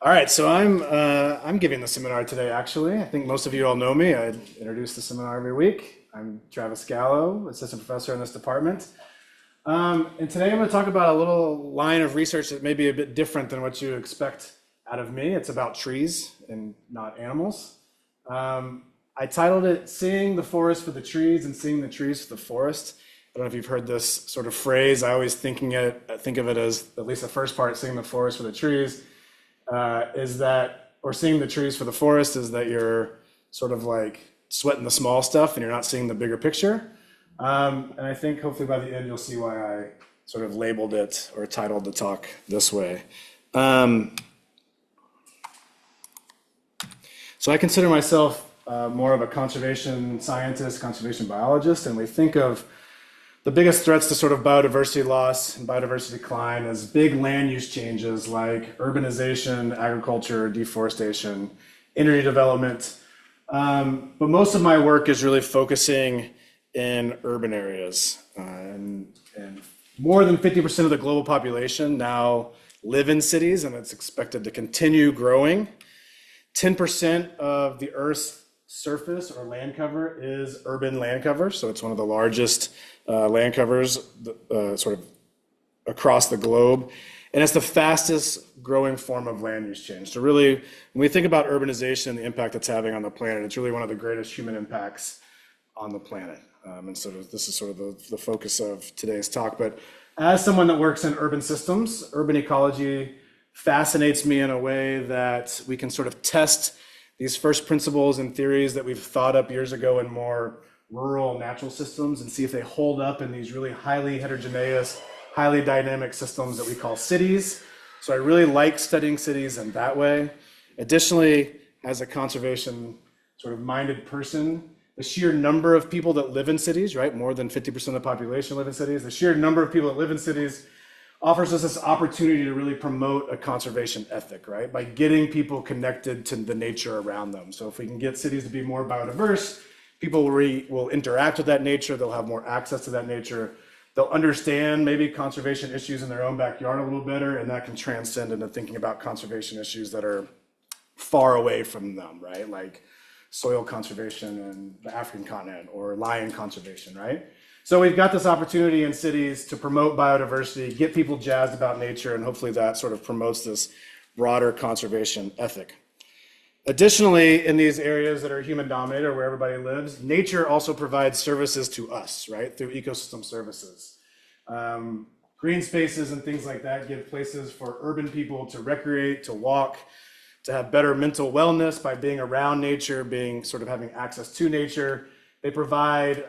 All right, so I'm giving the seminar today, actually. I think most of you all know me. I introduce the seminar every week. I'm Travis Gallo, Assistant Professor in this department. And today I'm going to talk about a little line of research that may be a bit different than what you expect out of me. It's about trees and not animals. I titled it Seeing the Forest for the Trees and Seeing the Trees for the Forest. I don't know if you've heard this sort of phrase. I always think of it as, at least the first part, seeing the forest for the trees. Is that, or seeing the trees for the forest, is that you're sort of like sweating the small stuff and you're not seeing the bigger picture. And I think hopefully by the end you'll see why I sort of labeled it or titled the talk this way. So I consider myself more of a conservation scientist, conservation biologist, and we think of the biggest threats to sort of biodiversity loss and biodiversity decline as big land use changes like urbanization, agriculture, deforestation, energy development. But most of my work is really focusing in urban areas. And more than 50% of the global population now live in cities, and it's expected to continue growing. 10% of the Earth's surface or land cover is urban land cover, so it's one of the largest land covers sort of across the globe, and it's the fastest growing form of land use change. So really, when we think about urbanization and the impact it's having on the planet, it's really one of the greatest human impacts on the planet. And so this is sort of the focus of today's talk. But as someone that works in urban systems, urban ecology fascinates me in a way that we can sort of test these first principles and theories that we've thought up years ago in more rural natural systems and see if they hold up in these really highly heterogeneous, highly dynamic systems that we call cities. So I really like studying cities in that way. Additionally, as a conservation sort of minded person, the sheer number of people that live in cities, right? More than 50% of the population live in cities. The sheer number of people that live in cities offers us this opportunity to really promote a conservation ethic, right? By getting people connected to the nature around them. So if we can get cities to be more biodiverse, people will interact with that nature, they'll have more access to that nature, they'll understand maybe conservation issues in their own backyard a little better, and that can transcend into thinking about conservation issues that are far away from them, right? Like soil conservation in the African continent or lion conservation, right? So we've got this opportunity in cities to promote biodiversity, get people jazzed about nature, and hopefully that sort of promotes this broader conservation ethic. Additionally, in these areas that are human dominated or where everybody lives, nature also provides services to us, right, through ecosystem services. Green spaces and things like that give places for urban people to recreate, to walk, to have better mental wellness by being around nature, having access to nature. They provide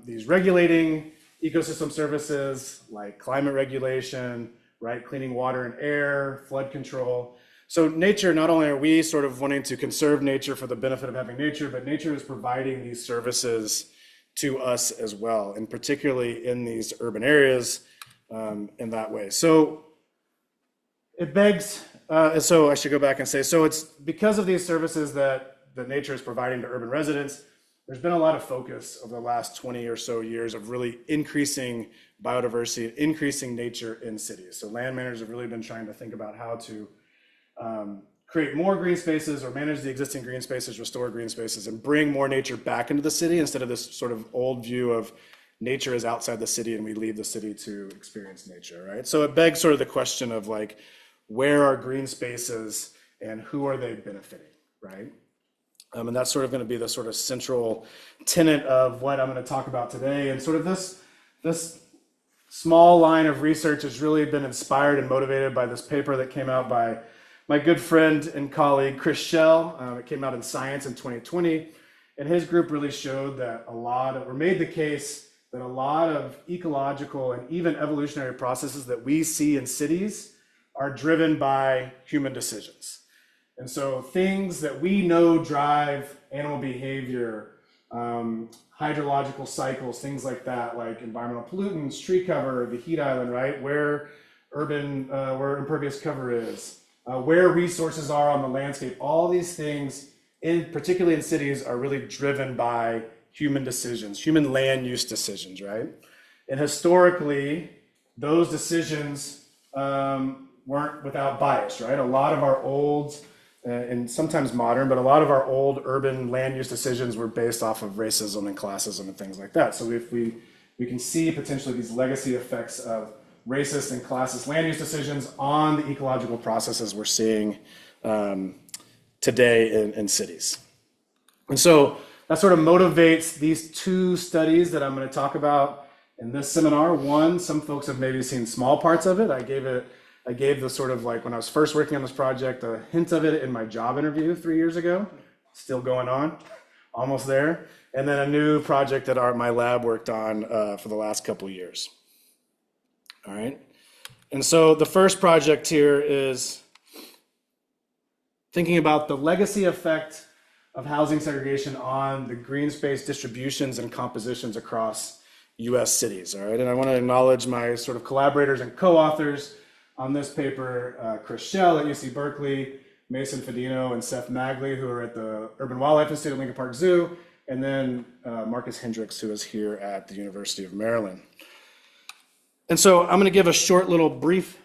these regulating ecosystem services like climate regulation, right? Cleaning water and air, flood control. So nature, not only are we sort of wanting to conserve nature for the benefit of having nature, but nature is providing these services to us as well, and particularly in these urban areas in that way. So it begs, so I should go back and say, so it's because of these services that nature is providing to urban residents. There's been a lot of focus over the last 20 or so years of really increasing biodiversity, increasing nature in cities. So land managers have really been trying to think about how to create more green spaces or manage the existing green spaces, restore green spaces, and bring more nature back into the city instead of this sort of old view of nature is outside the city and we leave the city to experience nature, right? So it begs sort of the question of like, where are green spaces and who are they benefiting, right? And that's sort of going to be the sort of central tenet of what I'm going to talk about today. And sort of this small line of research has really been inspired and motivated by this paper that came out by my good friend and colleague, Chris Schell. It came out in Science in 2020. And his group really showed that made the case that a lot of ecological and even evolutionary processes that we see in cities are driven by human decisions. And so things that we know drive animal behavior, hydrological cycles, things like that, like environmental pollutants, tree cover, the heat island, right? Where where impervious cover is, where resources are on the landscape. All these things, particularly in cities, are really driven by human decisions, human land use decisions, right? And historically, those decisions weren't without bias, right? A lot of our old, and sometimes modern, but a lot of our old urban land use decisions were based off of racism and classism and things like that. So if we can see potentially these legacy effects of racist and classist land use decisions on the ecological processes we're seeing today in cities. And so that sort of motivates these two studies that I'm going to talk about in this seminar. One, some folks have maybe seen small parts of it. I gave the sort of like when I was first working on this project, a hint of it in my job interview 3 years ago, still going on, almost there. And then a new project that my lab worked on for the last couple of years. All right. And so the first project here is thinking about the legacy effect of housing segregation on the green space distributions and compositions across US cities. All right. And I want to acknowledge my sort of collaborators and co-authors on this paper, Chris Schell at UC Berkeley, Mason Fedino and Seth Magley, who are at the Urban Wildlife Institute at Lincoln Park Zoo, and then Marcus Hendricks, who is here at the University of Maryland. And so I'm going to give a short little brief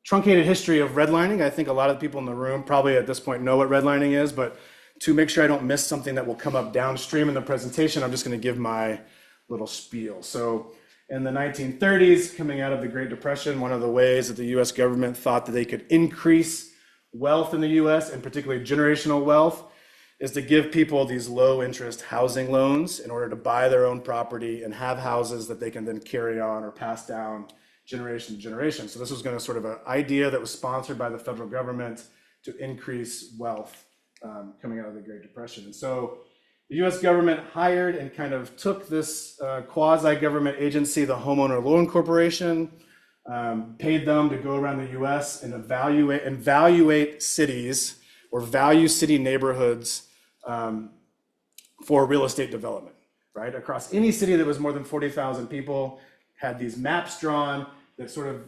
truncated history of redlining. I think a lot of people in the room probably at this point know what redlining is, but to make sure I don't miss something that will come up downstream in the presentation, I'm just going to give my little spiel. So in the 1930s, coming out of the Great Depression, one of the ways that the US government thought that they could increase wealth in the US, and particularly generational wealth, is to give people these low interest housing loans in order to buy their own property and have houses that they can then carry on or pass down generation to generation. So this was going to sort of an idea that was sponsored by the federal government to increase wealth coming out of the Great Depression. And so the US government hired and kind of took this quasi-government agency, the Homeowner Loan Corporation, paid them to go around the US and evaluate cities or value city neighborhoods for real estate development, right? Across any city that was more than 40,000 people, had these maps drawn that sort of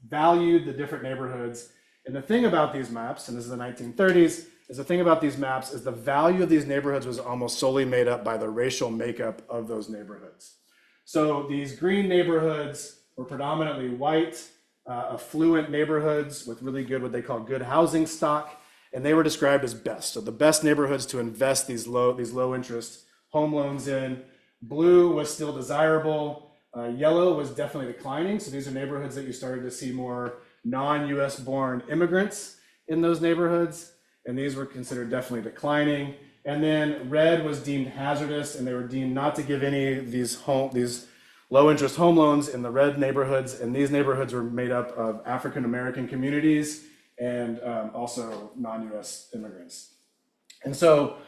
valued the different neighborhoods. And the thing about these maps, and this is the 1930s, is the thing about these maps is the value of these neighborhoods was almost solely made up by the racial makeup of those neighborhoods. So these green neighborhoods were predominantly white, affluent neighborhoods with really good, what they call good housing stock, and they were described as best. So the best neighborhoods to invest these low interest home loans in. Blue was still desirable. Yellow was definitely declining. So these are neighborhoods that you started to see more non-US born immigrants in those neighborhoods. And these were considered definitely declining. And then red was deemed hazardous, and they were deemed not to give any of these low interest home loans in the red neighborhoods. And these neighborhoods were made up of African-American communities and also non-US immigrants. And so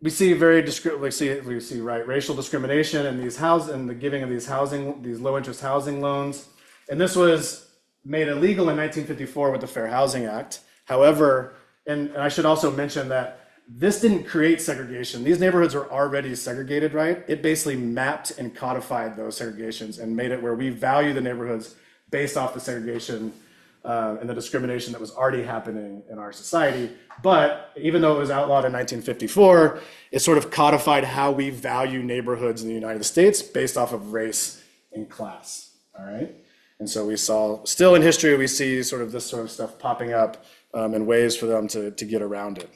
we see racial discrimination in these and the giving of these low interest housing loans. And this was made illegal in 1954 with the Fair Housing Act. However, and I should also mention that this didn't create segregation. These neighborhoods are already segregated, right? It basically mapped and codified those segregations and made it where we value the neighborhoods based off the segregation and the discrimination that was already happening in our society. But even though it was outlawed in 1954, it sort of codified how we value neighborhoods in the United States based off of race and class, all right? And so we saw, still in history, we see sort of this sort of stuff popping up and ways for them to get around it.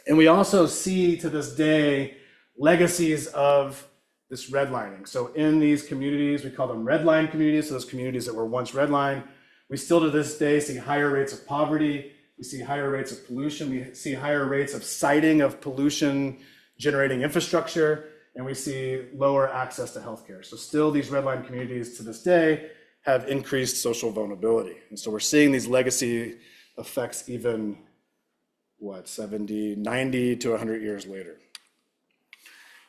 And we also see to this day legacies of this redlining. So in these communities, we call them redline communities, so those communities that were once redlined, we still to this day see higher rates of poverty, we see higher rates of pollution, we see higher rates of siting of pollution generating infrastructure, and we see lower access to healthcare. So still these redline communities to this day have increased social vulnerability. And so we're seeing these legacy effects even, 70, 90 to 100 years later.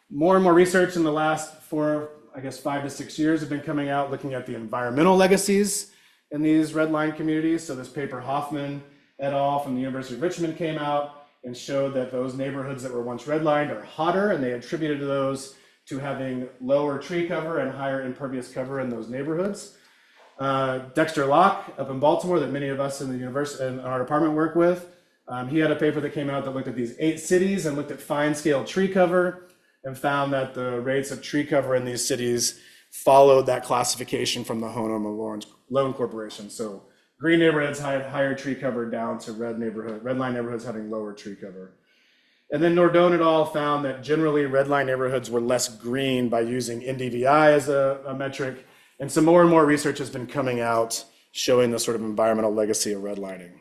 More and more research in the last 5 to 6 years have been coming out looking at the environmental legacies in these redline communities. So this paper, Hoffman et al. From the University of Richmond came out and showed that those neighborhoods that were once redlined are hotter, and they attributed those to having lower tree cover and higher impervious cover in those neighborhoods. Dexter Locke up in Baltimore, that many of us in the university and our department work with, he had a paper that came out that looked at these 8 cities and looked at fine scale tree cover and found that the rates of tree cover in these cities followed that classification from the Homeowner loan corporations. So green neighborhoods had higher tree cover down to red line neighborhoods having lower tree cover. And then Nordone et al. Found that generally red line neighborhoods were less green by using NDVI as a metric. And some more and more research has been coming out showing the sort of environmental legacy of redlining.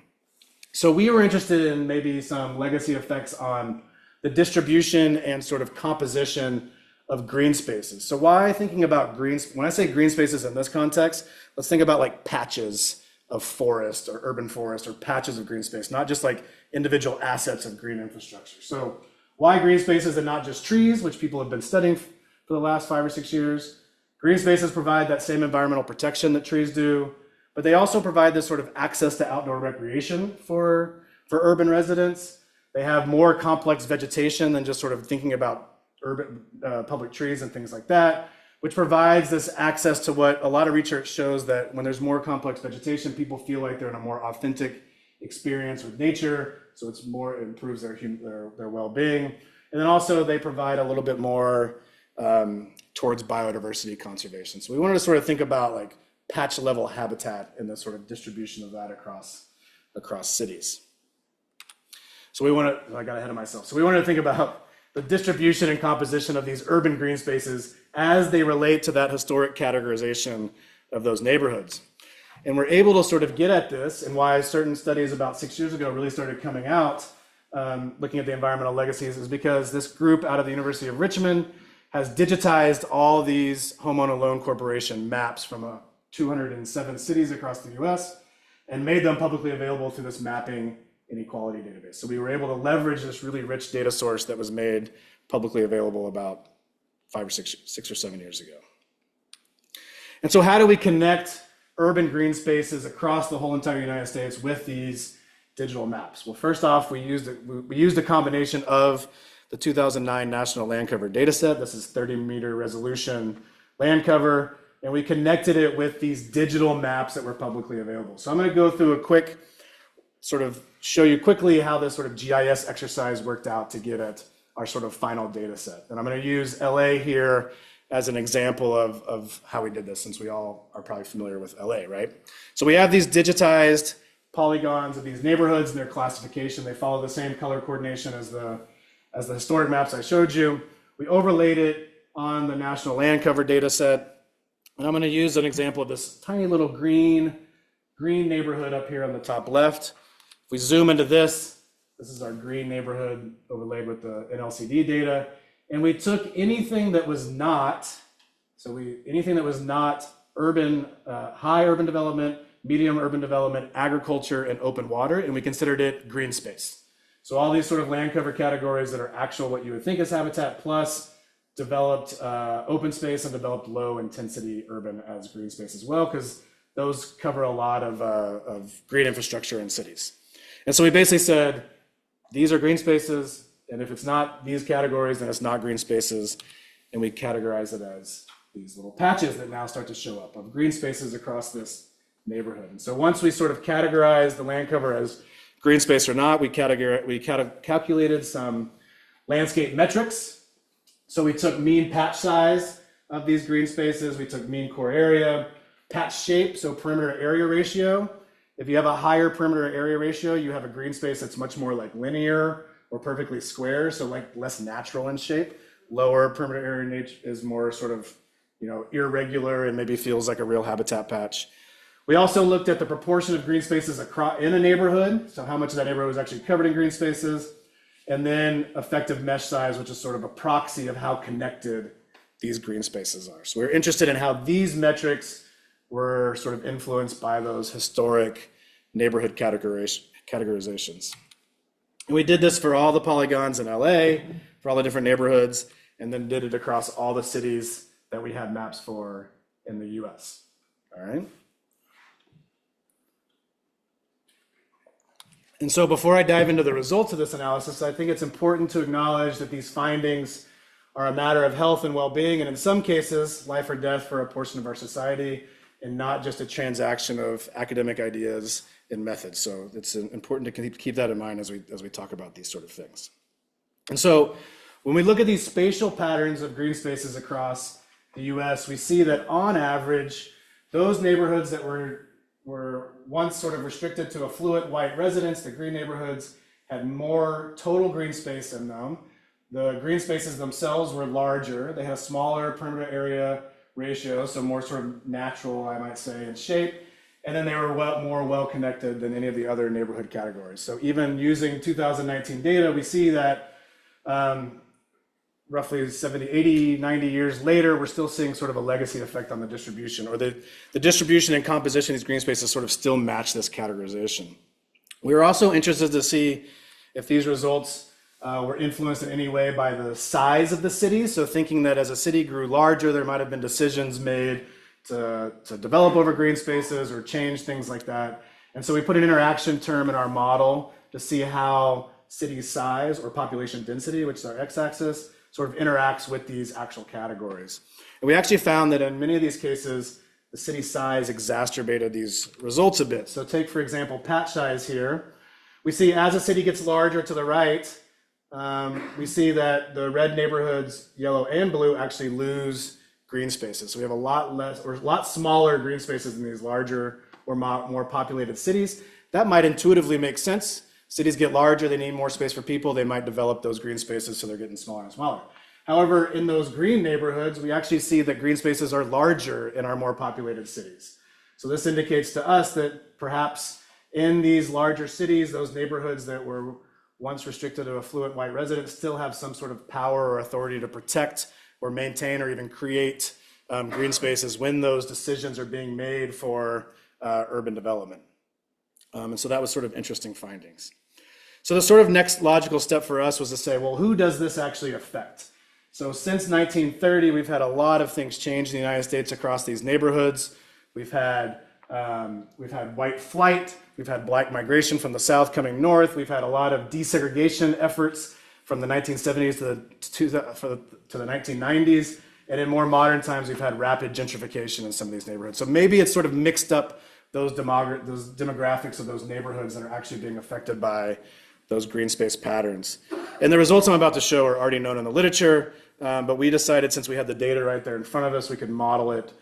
So we were interested in maybe some legacy effects on the distribution and sort of composition of green spaces. So why thinking about when I say green spaces in this context, let's think about like patches of forest or urban forest or patches of green space, not just like individual assets of green infrastructure. So why green spaces and not just trees, which people have been studying for the last 5 or 6 years? Green spaces provide that same environmental protection that trees do, but they also provide this sort of access to outdoor recreation for urban residents. They have more complex vegetation than just sort of thinking about urban public trees and things like that, which provides this access to what a lot of research shows that when there's more complex vegetation, people feel like they're in a more authentic experience with nature. So it improves their well-being. And then also they provide a little bit more towards biodiversity conservation. So we wanted to sort of think about like patch level habitat and the sort of distribution of that across cities. So I got ahead of myself. So we wanted to think about the distribution and composition of these urban green spaces as they relate to that historic categorization of those neighborhoods. And we're able to sort of get at this, and why certain studies about 6 years ago really started coming out, looking at the environmental legacies, is because this group out of the University of Richmond has digitized all these homeowner loan corporation maps from 207 cities across the US and made them publicly available through this mapping inequality database. So we were able to leverage this really rich data source that was made publicly available about 6 or 7 years ago. And so how do we connect urban green spaces across the whole entire United States with these digital maps? Well, first off, we used a combination of the 2009 National Land Cover Dataset. This is 30-meter resolution land cover, and we connected it with these digital maps that were publicly available. So I'm going to go through a quick sort of show you quickly how this sort of GIS exercise worked out to get at our sort of final data set. And I'm going to use LA here as an example of how we did this, since we all are probably familiar with LA, right? So we have these digitized polygons of these neighborhoods and their classification. They follow the same color coordination as the historic maps I showed you. We overlaid it on the National Land Cover data set. And I'm going to use an example of this tiny little green neighborhood up here on the top left. If we zoom into this is our green neighborhood overlaid with the NLCD data. And we took anything that was not, urban, high urban development, medium urban development, agriculture, and open water, and we considered it green space. So all these sort of land cover categories that are actual what you would think is habitat, plus developed open space and developed low intensity urban as green space as well, because those cover a lot of green infrastructure in cities. And so we basically said, these are green spaces, and if it's not these categories, then it's not green spaces, and we categorize it as these little patches that now start to show up of green spaces across this neighborhood. And so once we sort of categorize the land cover as green space or not, we calculated some landscape metrics. So we took mean patch size of these green spaces, we took mean core area, patch shape, so perimeter area ratio. If you have a higher perimeter area ratio, you have a green space that's much more like linear or perfectly square, so like less natural in shape. Lower perimeter area is more sort of, irregular and maybe feels like a real habitat patch. We also looked at the proportion of green spaces in a neighborhood, so how much of that neighborhood was actually covered in green spaces, and then effective mesh size, which is sort of a proxy of how connected these green spaces are. So we're interested in how these metrics were sort of influenced by those historic neighborhood categorizations. And we did this for all the polygons in LA, for all the different neighborhoods, and then did it across all the cities that we had maps for in the US. All right. And so before I dive into the results of this analysis, I think it's important to acknowledge that these findings are a matter of health and well-being, and in some cases, life or death for a portion of our society, and not just a transaction of academic ideas and methods. So it's important to keep that in mind as we talk about these sort of things. And so when we look at these spatial patterns of green spaces across the US, we see that on average, those neighborhoods that were once sort of restricted to affluent white residents, the green neighborhoods, had more total green space in them. The green spaces themselves were larger. They had a smaller perimeter area ratio, so more sort of natural, I might say, in shape. And then they were more well-connected than any of the other neighborhood categories. So even using 2019 data, we see that roughly 70, 80, 90 years later, we're still seeing sort of a legacy effect on the distribution, or the distribution and composition of these green spaces sort of still match this categorization. We were also interested to see if these results were influenced in any way by the size of the city. So thinking that as a city grew larger, there might have been decisions made to develop over green spaces or change things like that. And so we put an interaction term in our model to see how city size or population density, which is our x-axis, sort of interacts with these actual categories. And we actually found that in many of these cases, the city size exacerbated these results a bit. So take, for example, patch size here. We see as a city gets larger to the right, we see that the red neighborhoods, yellow and blue, actually lose green spaces. So we have a lot less or a lot smaller green spaces in these larger or more populated cities. That might intuitively make sense. Cities get larger, they need more space for people, they might develop those green spaces so they're getting smaller and smaller. However, in those green neighborhoods, we actually see that green spaces are larger in our more populated cities. So this indicates to us that perhaps in these larger cities, those neighborhoods that were once restricted to affluent white residents still have some sort of power or authority to protect or maintain or even create green spaces when those decisions are being made for urban development. And so that was sort of interesting findings. So the sort of next logical step for us was to say, well, who does this actually affect? So since 1930, we've had a lot of things change in the United States across these neighborhoods. We've had white flight. We've had black migration from the South coming north. We've had a lot of desegregation efforts from the 1970s to the 1990s. And in more modern times, we've had rapid gentrification in some of these neighborhoods. So maybe it's sort of mixed up those demographics of those neighborhoods that are actually being affected by those green space patterns. And the results I'm about to show are already known in the literature, but we decided since we had the data right there in front of us, we could model it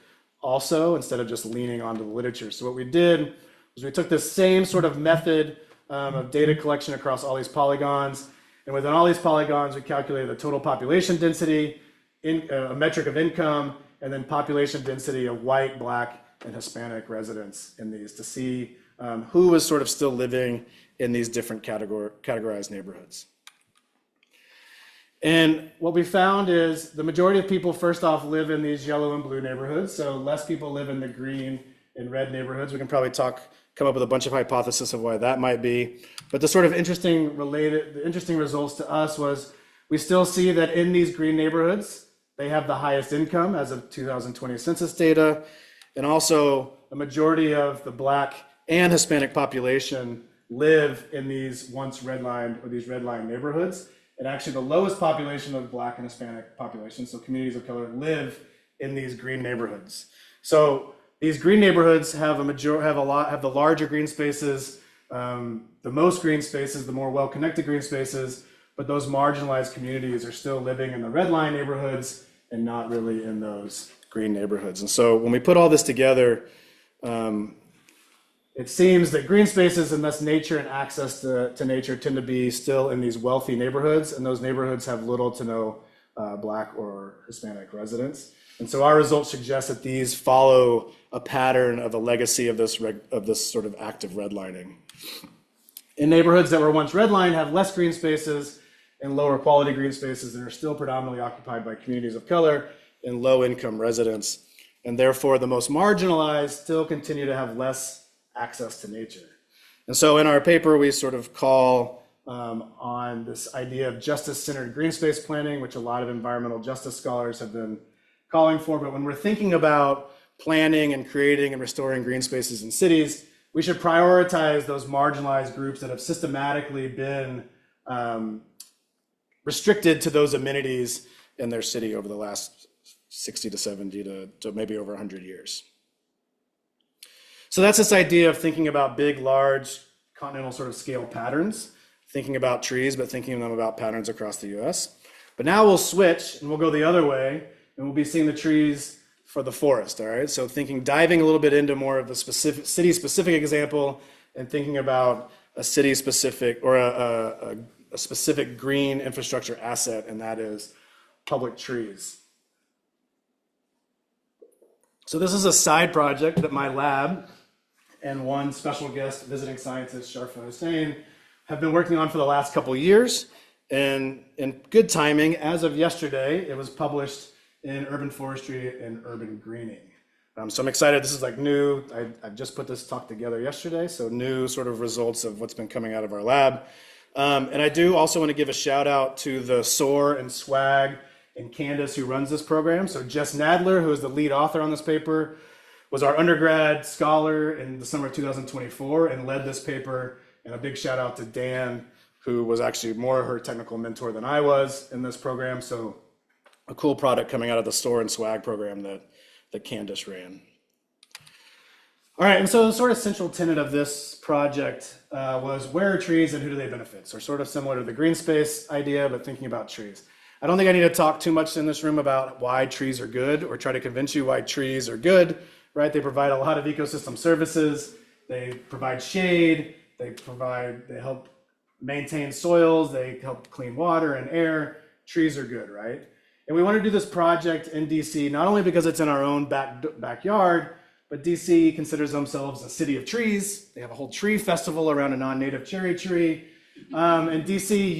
also instead of just leaning onto the literature. So what we did was we took this same sort of method of data collection across all these polygons, and within all these polygons, we calculated the total population density, a metric of income, and then population density of white, black, and Hispanic residents in these to see who was sort of still living in these different categorized neighborhoods. And what we found is the majority of people, first off, live in these yellow and blue neighborhoods. So less people live in the green and red neighborhoods. We can probably come up with a bunch of hypotheses of why that might be. But the sort of interesting results to us was we still see that in these green neighborhoods, they have the highest income as of 2020 census data. And also a majority of the black and Hispanic population live in these once redlined or these redlined neighborhoods. And actually the lowest population of black and Hispanic population, so communities of color, live in these green neighborhoods. So these green neighborhoods have the larger green spaces, the most green spaces, the more well-connected green spaces, but those marginalized communities are still living in the red line neighborhoods and not really in those green neighborhoods. And so when we put all this together, it seems that green spaces and thus nature and access to nature tend to be still in these wealthy neighborhoods, and those neighborhoods have little to no black or Hispanic residents. And so our results suggest that these follow a pattern of a legacy of this sort of active redlining. In neighborhoods that were once redlined have less green spaces and lower quality green spaces that are still predominantly occupied by communities of color and low income residents. And therefore the most marginalized still continue to have less access to nature. And so in our paper, we sort of call on this idea of justice-centered green space planning, which a lot of environmental justice scholars have been calling for. But when we're thinking about planning and creating and restoring green spaces in cities, we should prioritize those marginalized groups that have systematically been restricted to those amenities in their city over the last 60 to 70 to maybe over 100 years. So that's this idea of thinking about big, large, continental sort of scale patterns, thinking about trees, but thinking of them about patterns across the US. But now we'll switch and we'll go the other way, and we'll be seeing the trees for the forest, all right? So diving a little bit into more of the specific city-specific example and thinking about a city-specific or a specific green infrastructure asset, and that is public trees. So this is a side project that my lab and one special guest visiting scientist, Sharfa Hussain, have been working on for the last couple of years. And in good timing, as of yesterday, it was published in Urban Forestry and Urban Greening. So I'm excited. This is like new. I just put this talk together yesterday, so new sort of results of what's been coming out of our lab. And I do also want to give a shout out to the SOAR and SWAG and Candace who runs this program. So Jess Nadler, who is the lead author on this paper, was our undergrad scholar in the summer of 2024 and led this paper. And a big shout out to Dan, who was actually more her technical mentor than I was in this program. So a cool product coming out of the SOAR and SWAG program that Candace ran. All right, and so the sort of central tenet of this project was where are trees and who do they benefit? So sort of similar to the green space idea, but thinking about trees. I don't think I need to talk too much in this room about why trees are good or try to convince you why trees are good, right? They provide a lot of ecosystem services. They provide shade. They help maintain soils. They help clean water and air. Trees are good, right? And we want to do this project in DC, not only because it's in our own backyard, but DC considers themselves a city of trees. They have a whole tree festival around a non-native cherry tree. And DC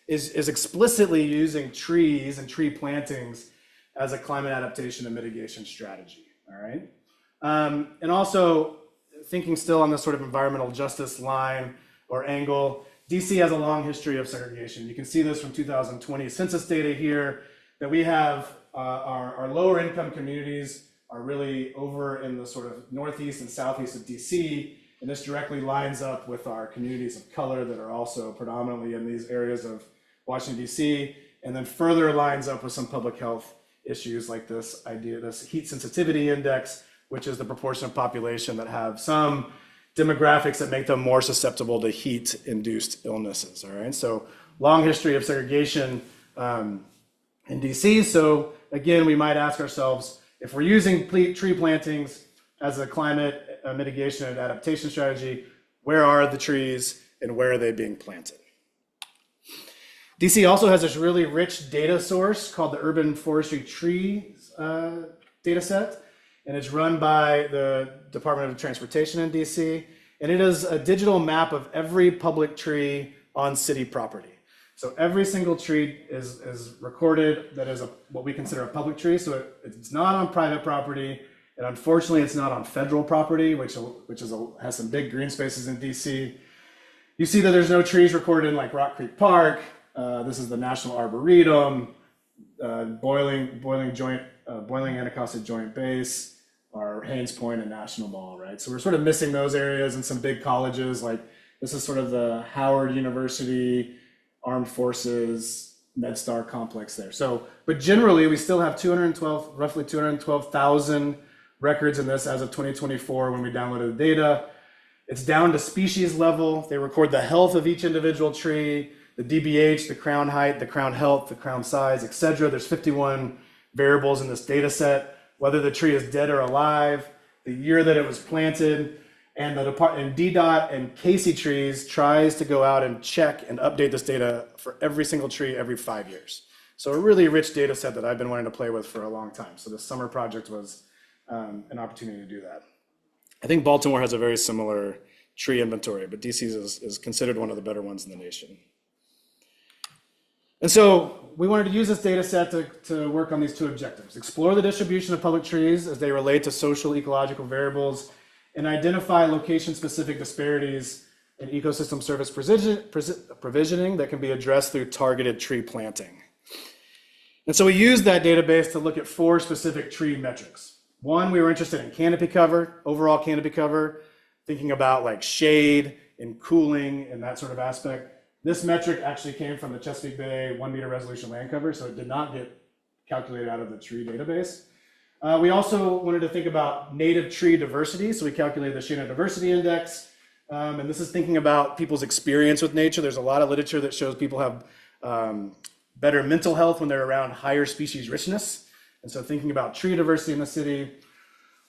is explicitly using trees and tree plantings as a climate adaptation and mitigation strategy, all right? And also thinking still on this sort of environmental justice line or angle, DC has a long history of segregation. You can see this from 2020 census data here, that we have our lower income communities are really over in the sort of northeast and southeast of DC, and this directly lines up with our communities of color that are also predominantly in these areas of Washington, DC, and then further lines up with some public health issues like this heat sensitivity index, which is the proportion of population that have some demographics that make them more susceptible to heat-induced illnesses, all right? So long history of segregation in DC. So again, we might ask ourselves, if we're using tree plantings as a climate mitigation and adaptation strategy, where are the trees and where are they being planted? DC also has this really rich data source called the Urban Forestry Trees data set. And it's run by the Department of Transportation in DC. And it is a digital map of every public tree on city property. So every single tree is recorded that is what we consider a public tree. So it's not on private property. And unfortunately, it's not on federal property, which has some big green spaces in DC. You see that there's no trees recorded in like Rock Creek Park. This is the National Arboretum, Boiling Anacostia Joint Base, our Haynes Point and National Mall, right? So we're sort of missing those areas and some big colleges. Like this is sort of the Howard University Armed Forces MedStar complex there. So, but generally we still have roughly 212,000 records in this as of 2024 when we downloaded the data. It's down to species level. They record the health of each individual tree, the DBH, the crown height, the crown health, the crown size, etc. There's 51 variables in this data set. Whether the tree is dead or alive, the year that it was planted, and DDOT and Casey Trees tries to go out and check and update this data for every single tree every 5 years. So a really rich data set that I've been wanting to play with for a long time. So this summer project was an opportunity to do that. I think Baltimore has a very similar tree inventory, but DC's is considered one of the better ones in the nation. And so we wanted to use this data set to work on these two objectives: explore the distribution of public trees as they relate to social ecological variables, and identify location-specific disparities in ecosystem service provisioning that can be addressed through targeted tree planting. And so we used that database to look at 4 specific tree metrics. One, we were interested in canopy cover, overall canopy cover, thinking about like shade and cooling and that sort of aspect. This metric actually came from the Chesapeake Bay 1 meter resolution land cover, so it did not get calculated out of the tree database. We also wanted to think about native tree diversity, so we calculated the Shannon Diversity Index, and this is thinking about people's experience with nature. There's a lot of literature that shows people have better mental health when they're around higher species richness, And so thinking about tree diversity in the city.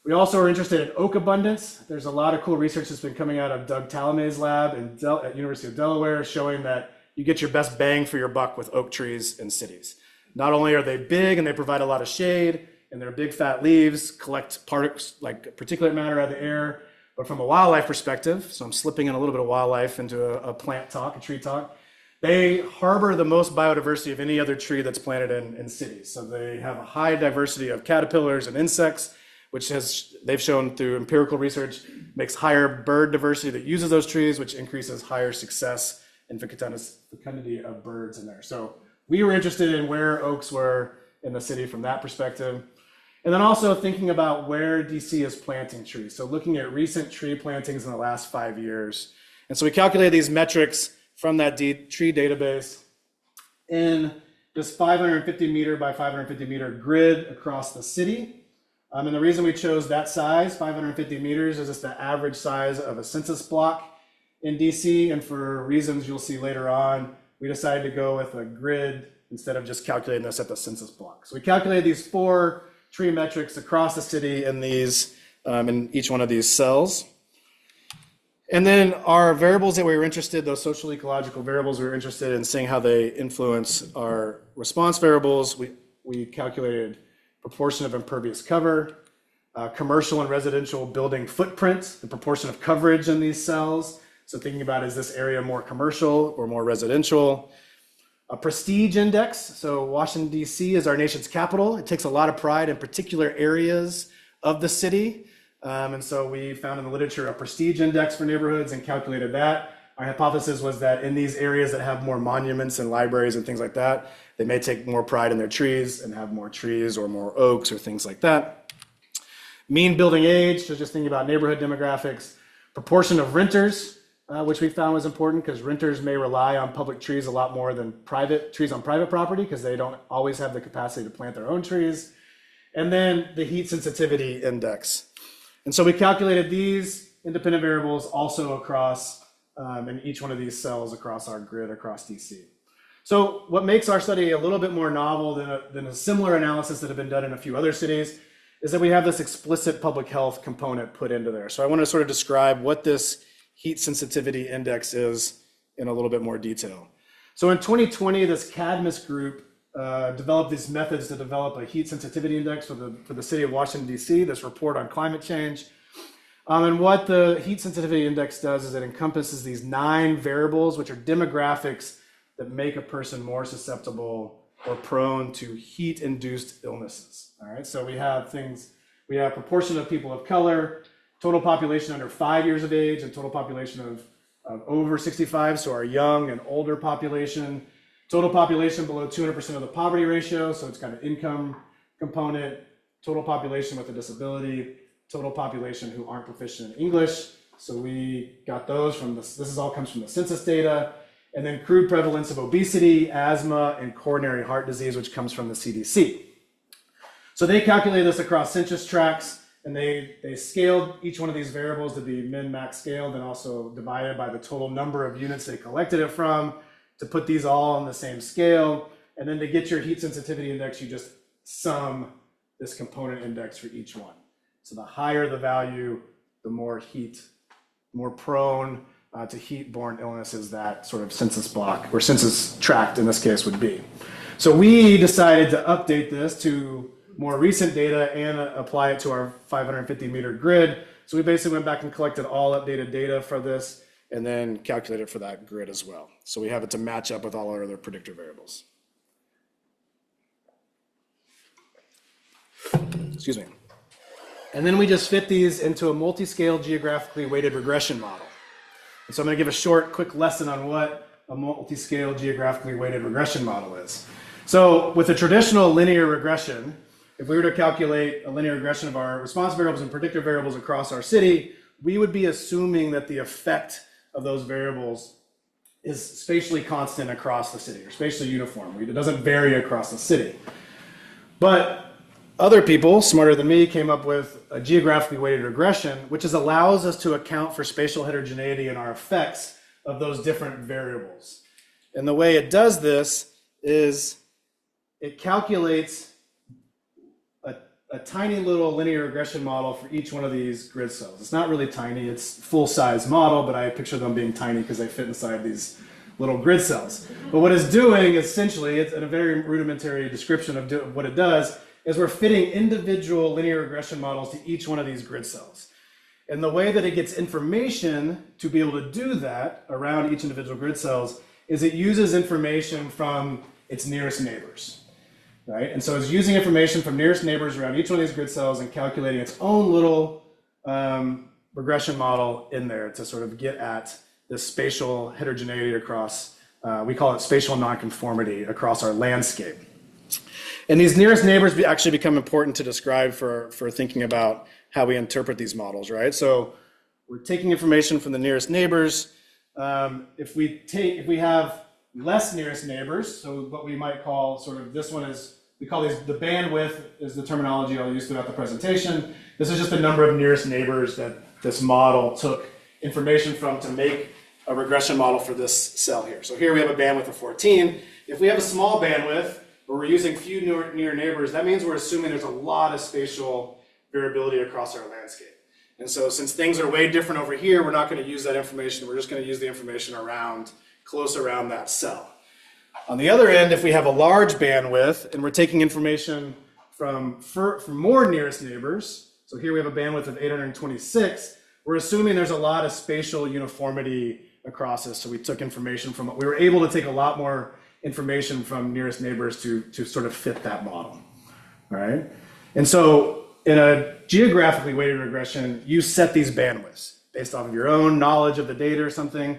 We also are interested in oak abundance. There's a lot of cool research that's been coming out of Doug Talamay's lab at University of Delaware showing that you get your best bang for your buck with oak trees in cities. Not only are they big and they provide a lot of shade, and their big fat leaves collect particles like particulate matter out of the air, but from a wildlife perspective, so I'm slipping in a little bit of wildlife into a plant talk, a tree talk, they harbor the most biodiversity of any other tree that's planted in cities. So they have a high diversity of caterpillars and insects, which they've shown through empirical research, makes higher bird diversity that uses those trees, which increases higher success and fecundity of birds in there. So we were interested in where oaks were in the city from that perspective. And then also thinking about where DC is planting trees. So looking at recent tree plantings in the last 5 years. And so we calculated these metrics from that tree database in this 550 meter by 550 meter grid across the city. And the reason we chose that size, 550 meters, is just the average size of a census block in DC. And for reasons you'll see later on, we decided to go with a grid instead of just calculating this at the census block. So we calculated these 4 tree metrics across the city in each one of these cells. And then our variables that we were interested, those social ecological variables, we were interested in seeing how they influence our response variables. We calculated proportion of impervious cover, commercial and residential building footprint, the proportion of coverage in these cells. So thinking about, is this area more commercial or more residential? A prestige index. So Washington, D.C. is our nation's capital. It takes a lot of pride in particular areas of the city. And so we found in the literature a prestige index for neighborhoods and calculated that. Our hypothesis was that in these areas that have more monuments and libraries and things like that, they may take more pride in their trees and have more trees or more oaks or things like that. Mean building age, so just thinking about neighborhood demographics. Proportion of renters, which we found was important because renters may rely on public trees a lot more than private trees on private property because they don't always have the capacity to plant their own trees. And then the heat sensitivity index. And so we calculated these independent variables also across in each one of these cells across our grid across DC. So what makes our study a little bit more novel than a similar analysis that have been done in a few other cities is that we have this explicit public health component put into there. So I want to sort of describe what this heat sensitivity index is in a little bit more detail. So in 2020, this Cadmus group developed these methods to develop a heat sensitivity index for the city of Washington, D.C., this report on climate change. And what the heat sensitivity index does is it encompasses these 9 variables, which are demographics that make a person more susceptible or prone to heat-induced illnesses. All right, so we have proportion of people of color, total population under 5 years of age, and total population of over 65, so our young and older population. Total population below 200% of the poverty ratio, so it's got an income component. Total population with a disability. Total population who aren't proficient in English. So we got those from this all comes from the census data. And then crude prevalence of obesity, asthma, and coronary heart disease, which comes from the CDC. So they calculated this across census tracts, and they scaled each one of these variables to be min-max scaled and also divided by the total number of units they collected it from to put these all on the same scale. And then to get your heat sensitivity index, you just sum this component index for each one. So the higher the value, the more prone to heat-borne illnesses that sort of census block or census tract in this case would be. So we decided to update this to more recent data and apply it to our 550 meter grid. So we basically went back and collected all updated data for this and then calculated for that grid as well. So we have it to match up with all our other predictor variables. Excuse me. And then we just fit these into a multi-scale geographically weighted regression model. And so I'm going to give a short, quick lesson on what a multi-scale geographically weighted regression model is. So with a traditional linear regression, if we were to calculate a linear regression of our response variables and predictor variables across our city, we would be assuming that the effect of those variables is spatially constant across the city or spatially uniform. It doesn't vary across the city. But other people, smarter than me, came up with a geographically weighted regression, which allows us to account for spatial heterogeneity in our effects of those different variables. And the way it does this is it calculates a tiny little linear regression model for each one of these grid cells. It's not really tiny, it's full-size model, but I picture them being tiny because they fit inside these little grid cells. But what it's doing, essentially, it's a very rudimentary description of what it does, is we're fitting individual linear regression models to each one of these grid cells. And the way that it gets information to be able to do that around each individual grid cells is it uses information from its nearest neighbors, right? And so it's using information from nearest neighbors around each one of these grid cells and calculating its own little regression model in there to sort of get at this spatial heterogeneity across, we call it spatial nonconformity across our landscape. And these nearest neighbors actually become important to describe for thinking about how we interpret these models, right? So we're taking information from the nearest neighbors. If we have less nearest neighbors, so what we might call sort of, this one is, we call these, the bandwidth is the terminology I'll use throughout the presentation. This is just the number of nearest neighbors that this model took information from to make a regression model for this cell here. So here we have a bandwidth of 14. If we have a small bandwidth, where we're using few near neighbors, that means we're assuming there's a lot of spatial variability across our landscape. And so since things are way different over here, we're not going to use that information. We're just going to use the information close around that cell. On the other end, if we have a large bandwidth and we're taking information from more nearest neighbors, so here we have a bandwidth of 826, we're assuming there's a lot of spatial uniformity across this. So we took information from, we were able to take a lot more information from nearest neighbors to sort of fit that model, all right? And so in a geographically weighted regression, you set these bandwidths based off of your own knowledge of the data or something.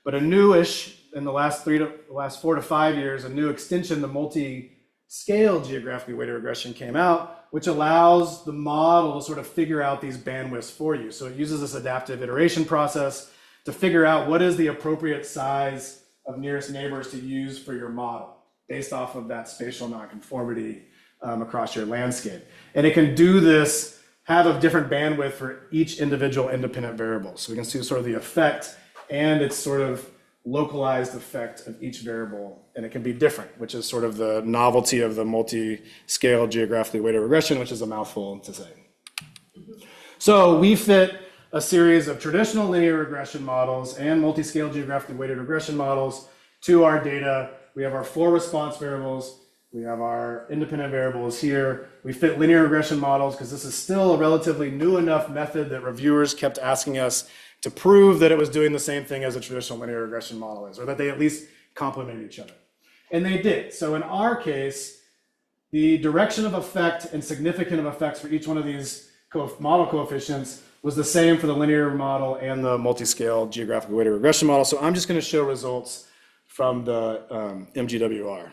But a newish, in the last 4 to 5 years, a new extension, the multi-scale geographically weighted regression came out, which allows the model to sort of figure out these bandwidths for you. So it uses this adaptive iteration process to figure out what is the appropriate size of nearest neighbors to use for your model based off of that spatial nonconformity across your landscape. And it can do this, have a different bandwidth for each individual independent variable. So we can see sort of the effect and its sort of localized effect of each variable, and it can be different, which is sort of the novelty of the multi-scale geographically weighted regression, which is a mouthful to say. So we fit a series of traditional linear regression models and multi-scale geographically weighted regression models to our data. We have our 4 response variables. We have our independent variables here. We fit linear regression models because this is still a relatively new enough method that reviewers kept asking us to prove that it was doing the same thing as a traditional linear regression model is, or that they at least complement each other. And they did. So in our case, the direction of effect and significance of effects for each one of these model coefficients was the same for the linear model and the multi-scale geographically weighted regression model. So I'm just going to show results from the MGWR.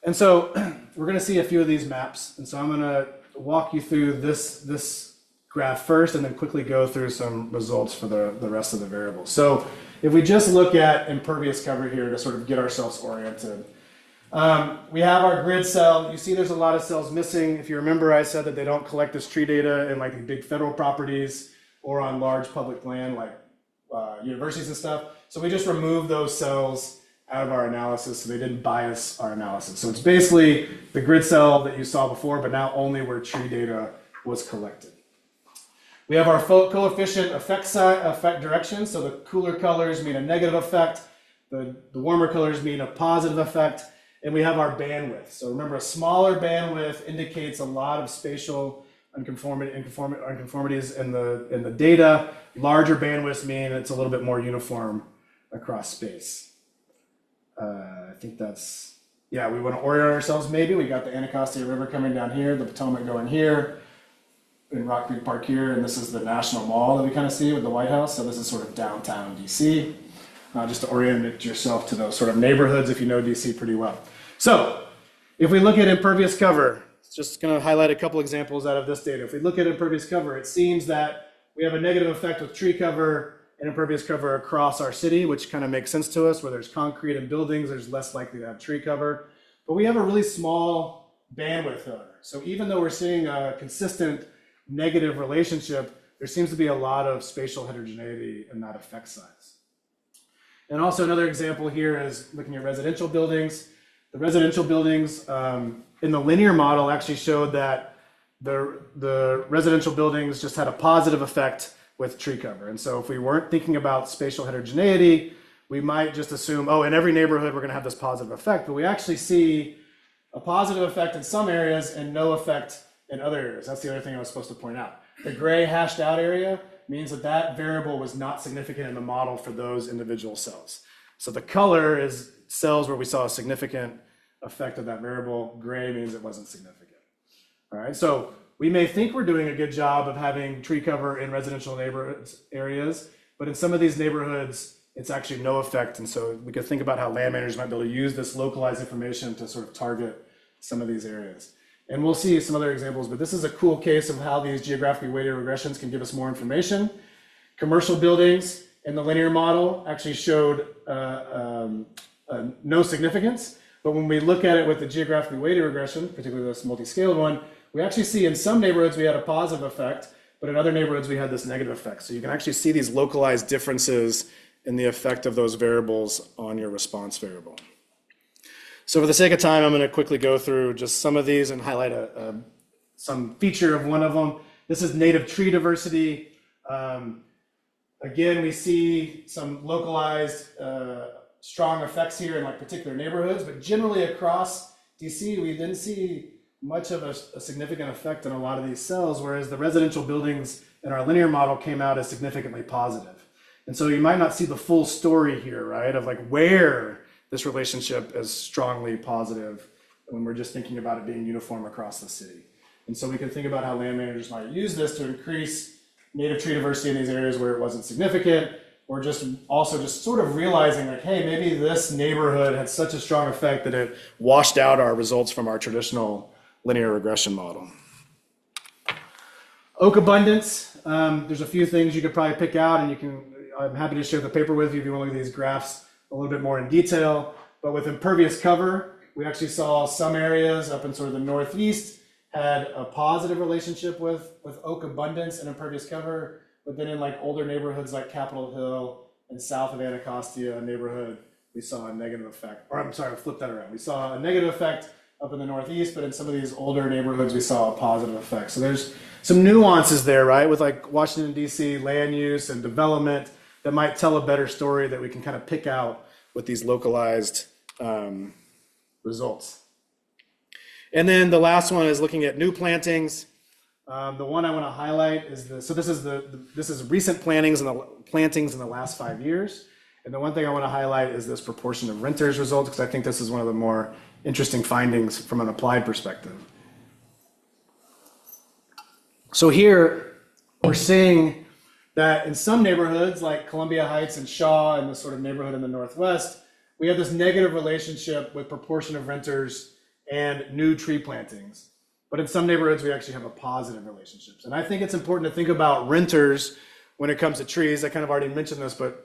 And so we're going to see a few of these maps. And so I'm going to walk you through this graph first and then quickly go through some results for the rest of the variables. So if we just look at impervious cover here to sort of get ourselves oriented, we have our grid cell. You see there's a lot of cells missing. If you remember, I said that they don't collect this tree data in like the big federal properties or on large public land like universities and stuff. So we just removed those cells out of our analysis so they didn't bias our analysis. So it's basically the grid cell that you saw before, but now only where tree data was collected. We have our coefficient effect direction. So the cooler colors mean a negative effect. The warmer colors mean a positive effect. And we have our bandwidth. So remember, a smaller bandwidth indicates a lot of spatial unconformities in the data. Larger bandwidths mean it's a little bit more uniform across space. I think that's, yeah, we want to orient ourselves maybe. We got the Anacostia River coming down here, the Potomac going here, in Rock Creek Park here, and this is the National Mall that we kind of see with the White House. So this is sort of downtown DC. Just to orient yourself to those sort of neighborhoods if you know DC pretty well. So if we look at impervious cover, just going to highlight a couple examples out of this data. If we look at impervious cover, it seems that we have a negative effect with tree cover and impervious cover across our city, which kind of makes sense to us. Where there's concrete and buildings, there's less likely to have tree cover. But we have a really small bandwidth however. So even though we're seeing a consistent negative relationship, there seems to be a lot of spatial heterogeneity in that effect size. And also another example here is looking at residential buildings. The residential buildings in the linear model actually showed that the residential buildings just had a positive effect with tree cover. And so if we weren't thinking about spatial heterogeneity, we might just assume, oh, in every neighborhood, we're going to have this positive effect. But we actually see a positive effect in some areas and no effect in other areas. That's the other thing I was supposed to point out. The gray hashed out area means that that variable was not significant in the model for those individual cells. So the color is cells where we saw a significant effect of that variable. Gray means it wasn't significant. All right, so we may think we're doing a good job of having tree cover in residential neighborhoods areas, but in some of these neighborhoods, it's actually no effect. And so we could think about how land managers might be able to use this localized information to sort of target some of these areas. And we'll see some other examples, but this is a cool case of how these geographically weighted regressions can give us more information. Commercial buildings in the linear model actually showed no significance, but when we look at it with the geographically weighted regression, particularly this multi-scaled one, we actually see in some neighborhoods we had a positive effect, but in other neighborhoods we had this negative effect. So you can actually see these localized differences in the effect of those variables on your response variable. So for the sake of time, I'm going to quickly go through just some of these and highlight some feature of one of them. This is native tree diversity. Again, we see some localized strong effects here in like particular neighborhoods, but generally across DC, we didn't see much of a significant effect on a lot of these cells, whereas the residential buildings in our linear model came out as significantly positive. And so you might not see the full story here, right, of like where this relationship is strongly positive when we're just thinking about it being uniform across the city. And so we can think about how land managers might use this to increase native tree diversity in these areas where it wasn't significant, or just also just sort of realizing like, hey, maybe this neighborhood had such a strong effect that it washed out our results from our traditional linear regression model. Oak abundance, there's a few things you could probably pick out, and I'm happy to share the paper with you if you want to look at these graphs a little bit more in detail. But with impervious cover, we actually saw some areas up in sort of the Northeast had a positive relationship with oak abundance and impervious cover, but then in like older neighborhoods like Capitol Hill and south of Anacostia neighborhood, we saw a negative effect. Or I'm sorry, I'll flip that around. We saw a negative effect up in the Northeast, but in some of these older neighborhoods, we saw a positive effect. So there's some nuances there, right? With like Washington, DC, land use and development that might tell a better story that we can kind of pick out with these localized results. And then the last one is looking at new plantings. The one I want to highlight is this. So this is recent plantings in the last 5 years. And the one thing I want to highlight is this proportion of renters results, because I think this is one of the more interesting findings from an applied perspective. So here we're seeing that in some neighborhoods like Columbia Heights and Shaw and this sort of neighborhood in the Northwest, we have this negative relationship with proportion of renters and new tree plantings. But in some neighborhoods, we actually have a positive relationship. And I think it's important to think about renters when it comes to trees. I kind of already mentioned this, but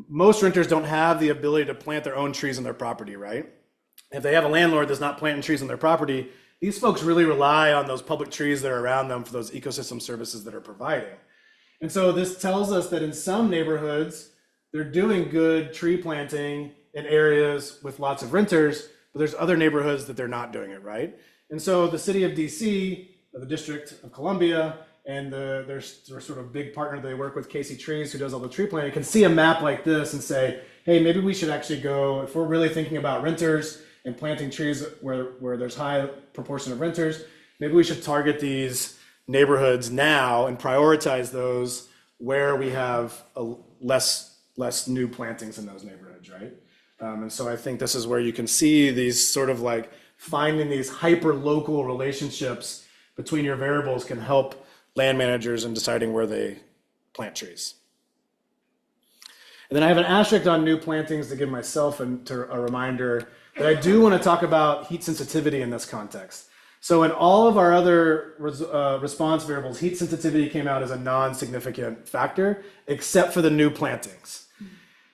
most renters don't have the ability to plant their own trees on their property, right? If they have a landlord that's not planting trees on their property, these folks really rely on those public trees that are around them for those ecosystem services that are providing. And so this tells us that in some neighborhoods, they're doing good tree planting in areas with lots of renters, but there's other neighborhoods that they're not doing it, right? And so the city of DC, the District of Columbia, and their sort of big partner they work with, Casey Trees, who does all the tree planting, can see a map like this and say, hey, maybe we should actually go, if we're really thinking about renters and planting trees where there's high proportion of renters, maybe we should target these neighborhoods now and prioritize those where we have less new plantings in those neighborhoods, right? And so I think this is where you can see these sort of like finding these hyper-local relationships between your variables can help land managers in deciding where they plant trees. And then I have an asterisk on new plantings to give myself a reminder that I do want to talk about heat sensitivity in this context. So in all of our other response variables, heat sensitivity came out as a non-significant factor, except for the new plantings.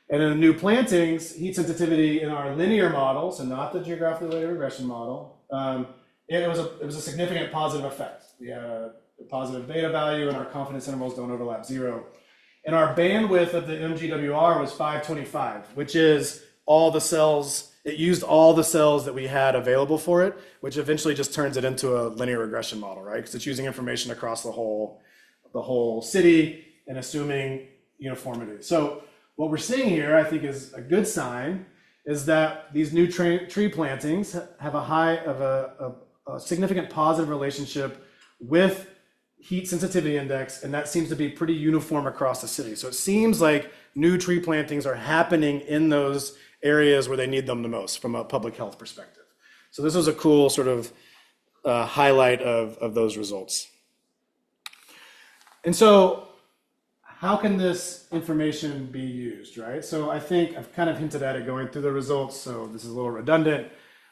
And in the new plantings, heat sensitivity in our linear model, so not the geographically weighted regression model, it was a significant positive effect. We had a positive beta value, and our confidence intervals don't overlap 0. And our bandwidth of the MGWR was 525, which is all the cells it used all the cells that we had available for it, which eventually just turns it into a linear regression model, right? Because it's using information across the whole city and assuming uniformity. So what we're seeing here, I think, is a good sign, is that these new tree plantings have a significant positive relationship with heat sensitivity index, and that seems to be pretty uniform across the city. So it seems like new tree plantings are happening in those areas where they need them the most from a public health perspective. So this was a cool sort of highlight of those results. And so how can this information be used, right? So I think I've kind of hinted at it going through the results, so this is a little redundant,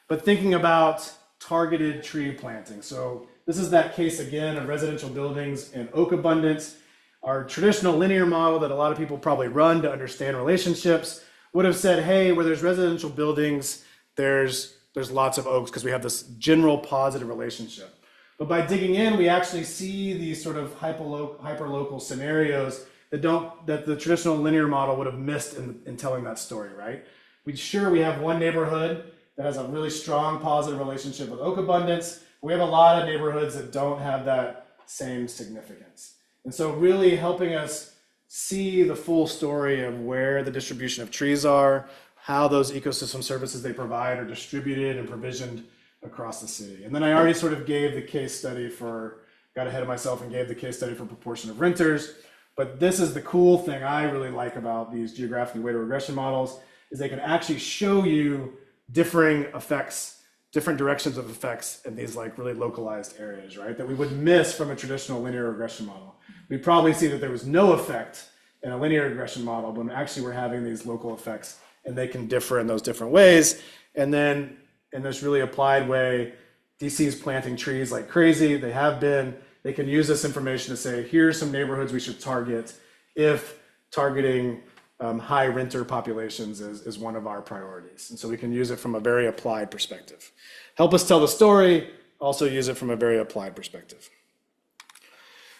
but thinking about targeted tree planting. So this is that case again of residential buildings in oak abundance. Our traditional linear model that a lot of people probably run to understand relationships would have said, hey, where there's residential buildings, there's lots of oaks because we have this general positive relationship. But by digging in, we actually see these sort of hyperlocal scenarios that the traditional linear model would have missed in telling that story, right? We have one neighborhood that has a really strong positive relationship with oak abundance. We have a lot of neighborhoods that don't have that same significance. And so really helping us see the full story of where the distribution of trees are, how those ecosystem services they provide are distributed and provisioned across the city. And then I already sort of gave the case study got ahead of myself and gave the case study for proportion of renters. But this is the cool thing I really like about these geographically weighted regression models, is they can actually show you differing effects, different directions of effects in these like really localized areas, right? That we would miss from a traditional linear regression model. We'd probably see that there was no effect in a linear regression model, but actually we're having these local effects and they can differ in those different ways. And then in this really applied way, DC is planting trees like crazy. They can use this information to say, here's some neighborhoods we should target if targeting high renter populations is one of our priorities. And so we can use it from a very applied perspective. Help us tell the story, also use it from a very applied perspective.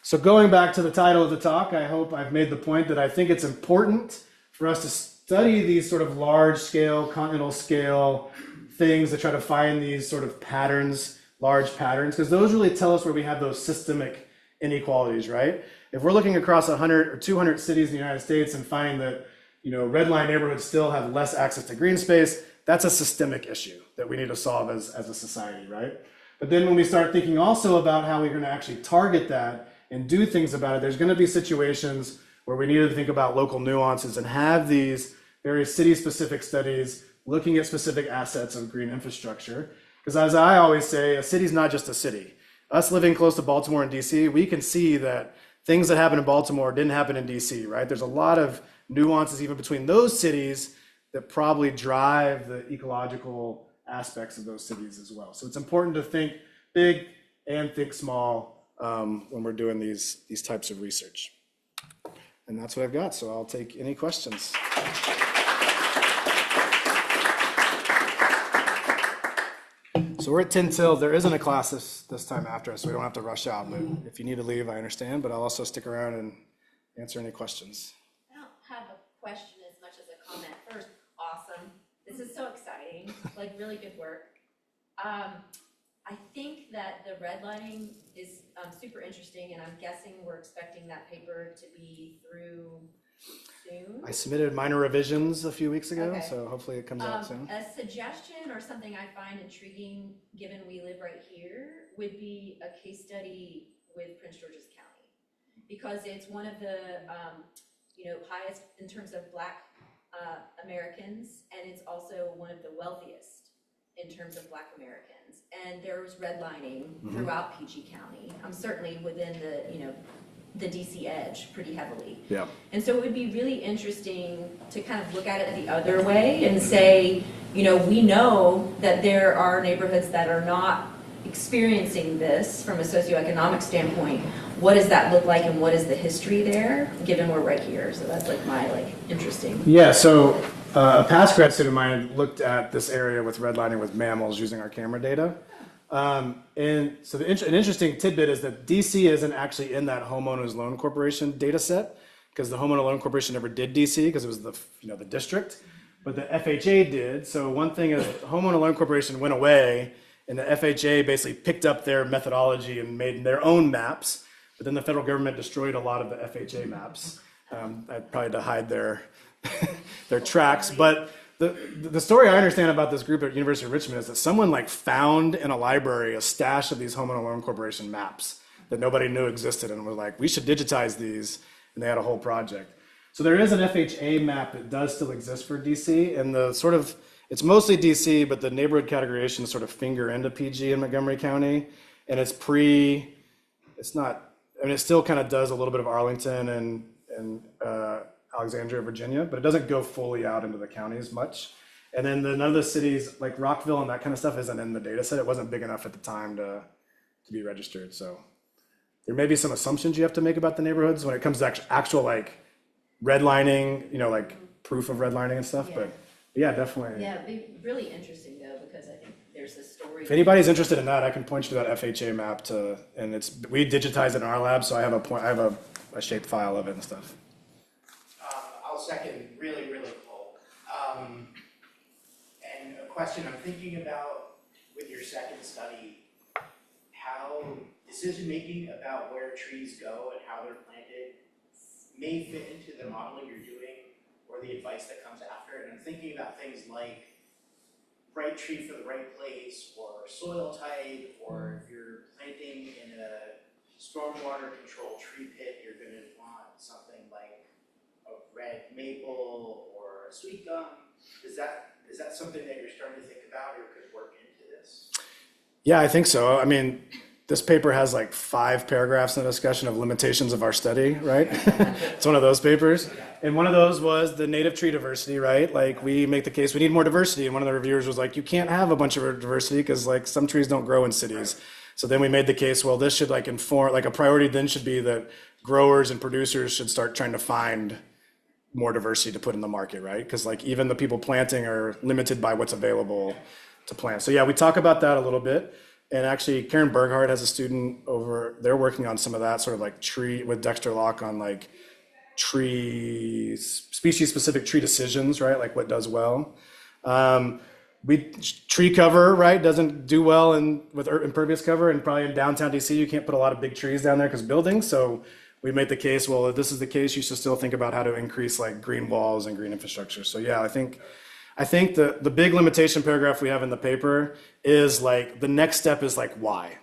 So going back to the title of the talk, I hope I've made the point that I think it's important for us to study these sort of large scale, continental scale things to try to find these sort of patterns, large patterns, because those really tell us where we have those systemic inequalities, right? If we're looking across 100 or 200 cities in the United States and finding that red line neighborhoods still have less access to green space, that's a systemic issue that we need to solve as a society, right? But then when we start thinking also about how we're going to actually target that and do things about it, there's going to be situations where we need to think about local nuances and have these very city-specific studies looking at specific assets of green infrastructure. Because as I always say, a city's not just a city. Us living close to Baltimore and DC, we can see that things that happen in Baltimore didn't happen in DC, right? There's a lot of nuances even between those cities that probably drive the ecological aspects of those cities as well. So it's important to think big and think small when we're doing these types of research. And that's what I've got, so I'll take any questions. So we're at 10 till. There isn't a class this time after us, so we don't have to rush out. But if you need to leave, I understand. But I'll also stick around and answer any questions. I don't have a question as much as a comment. First, awesome. This is so exciting. Like, really good work. I think that the redlining is super interesting, and I'm guessing we're expecting that paper to be through soon. I submitted minor revisions a few weeks ago, Okay. so hopefully it comes out soon. A suggestion or something I find intriguing, given we live right here, would be a case study with Prince George's County, because it's one of the highest in terms of Black Americans, and it's also one of the wealthiest in terms of Black Americans. And there's redlining throughout PG County. Certainly within the DC edge pretty heavily. Yeah. And so it would be really interesting to kind of look at it the other way and say, we know that there are neighborhoods that are not experiencing this from a socioeconomic standpoint. What does that look like, and what is the history there, given we're right here? So that's like my interesting. Yeah, so a past grad student of mine looked at this area with redlining with mammals using our camera data. And so an interesting tidbit is that DC isn't actually in that homeowners loan corporation data set, because the homeowner loan corporation never did DC because it was the district. but the FHA did. So one thing is homeowner loan corporation went away, and the FHA basically picked up their methodology and made their own maps. But then the federal government destroyed a lot of the FHA maps, probably to hide their their tracks. But the story I understand about this group at University of Richmond is that someone like found in a library a stash of these homeowner loan corporation maps that nobody knew existed, and was like, we should digitize these, and they had a whole project. So there is an FHA map that does still exist for DC, and the sort of, it's mostly DC, but the neighborhood categorization is sort of finger into PG in Montgomery County, and it's not, I mean, it still kind of does a little bit of Arlington and Alexandria, Virginia, but it doesn't go fully out into the counties much. And then none of the cities like Rockville and that kind of stuff isn't in the data set. It wasn't big enough at the time to be registered. So there may be some assumptions you have to make about the neighborhoods when it comes to actual like redlining, like proof of redlining and stuff. Yeah. But yeah, definitely. Yeah, it'd be really interesting though, because I think there's a story. If anybody's interested in that, I can point you to that FHA map and we digitize it in our lab, so I have a shaped file of it and stuff. I'll second, really, really cool. And a question I'm thinking about with your second study, how decision-making about where trees go and how they're planted may fit into the modeling you're doing or the advice that comes after. And I'm thinking about things like right tree for the right place, or soil type, or if you're planting in a stormwater control tree pit, you're going to want something like a red maple or a sweet gum. Is that something that you're starting to think about or could work into this? Yeah, I think so. I mean, this paper has like 5 paragraphs in the discussion of limitations of our study, right? It's one of those papers. And one of those was the native tree diversity, right? Like we make the case we need more diversity. And one of the reviewers was like, you can't have a bunch of diversity because like some trees don't grow in cities. So then we made the case, well, this should like inform, like a priority then should be that growers and producers should start trying to find more diversity to put in the market, right? Because like even the people planting are limited by what's available to plant. So yeah, we talk about that a little bit. And actually, Karen Berghardt has a student over, they're working on some of that sort of like tree, with Dexter Locke on like species-specific tree decisions, right? Like what does well. Tree cover, right, doesn't do well with impervious cover, and probably in downtown DC, you can't put a lot of big trees down there because buildings. So we made the case, well, if this is the case, you should still think about how to increase like green walls and green infrastructure. So yeah, I think the big limitation paragraph we have in the paper is like, the next step is like, why?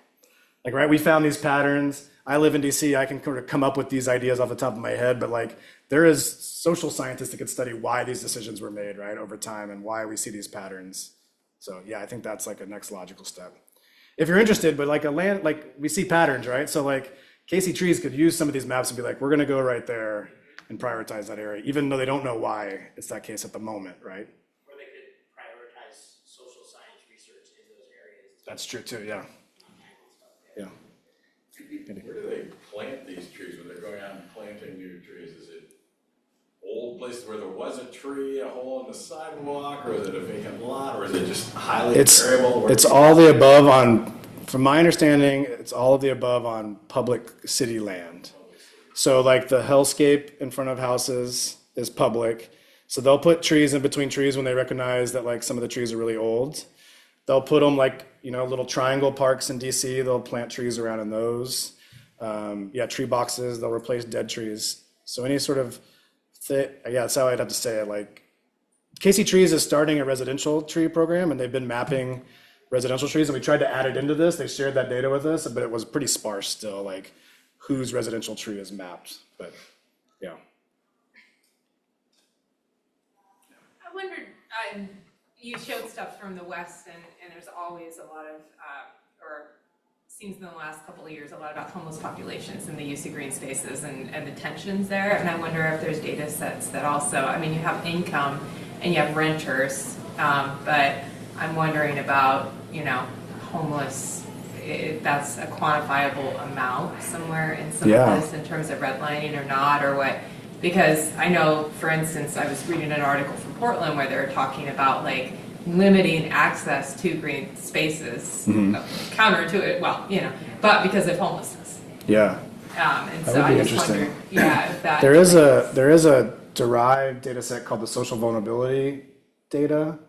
Like, right, we found these patterns. I live in DC, I can kind of come up with these ideas off the top of my head, but like, there is social scientists that could study why these decisions were made, right, over time and why we see these patterns. So yeah, I think that's like a next logical step. If you're interested, but like we see patterns, right? So like, Casey Trees could use some of these maps and be like, we're gonna go right there and prioritize that area, even though they don't know why it's that case at the moment, right? That's true too, yeah. Yeah. Where do they plant these trees when they're going out and planting new trees? Is it old places where there was a tree, a hole in the sidewalk, or is it a vacant lot, or is it just highly variable? It's all the above from my understanding, it's all of the above on public city land. So like the hellscape in front of houses is public. So they'll put trees in between trees when they recognize that like some of the trees are really old. They'll put them like, little triangle parks in DC. They'll plant trees around in those. Tree boxes, they'll replace dead trees. So any sort of, that's how I'd have to say it. Like Casey Trees is starting a residential tree program, and they've been mapping residential trees, and we tried to add it into this. They shared that data with us, but it was pretty sparse still, like whose residential tree is mapped, but yeah. I wondered, you showed stuff from the West, and there's always a lot of, or seems in the last couple of years, a lot about homeless populations and the use of green spaces and the tensions there. And I wonder if there's data sets that also, you have income and you have renters, but I'm wondering about, homeless, if that's a quantifiable amount somewhere in some of this in terms of redlining or not, or what. Because I know, for instance, I was reading an article from Portland where they're talking about like limiting access to green spaces, counter to it, but because of homelessness. Yeah. And so I just wondered, if that. There is a derived data set called the social vulnerability data,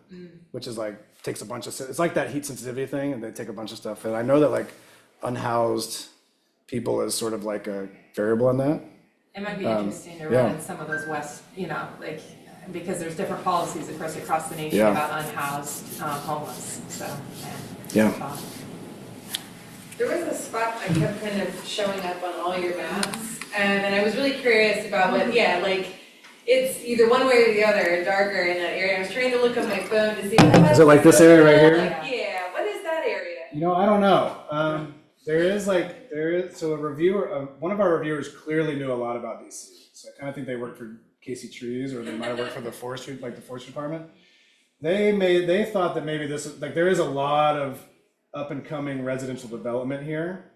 which is like, takes a bunch of, it's like that heat sensitivity thing, and they take a bunch of stuff. And I know that like unhoused people is sort of like a variable in that. It might be interesting to yeah. run in some of those west, like, because there's different policies, of course, across the nation Yeah. about unhoused homeless, so, Yeah. thought. There was a spot that kept kind of showing up on all your maps, and I was really curious about what, like, it's either one way or the other, darker in that area. I was trying to look on my phone to see. Is it like this area right here? Yeah, what is that area? You know, I don't know. So a reviewer, one of our reviewers clearly knew a lot about DC. So I kind of think they worked for Casey Trees, or they might have worked for the forestry, like the forestry department. They thought that maybe this is, like, there is a lot of up and coming residential development here.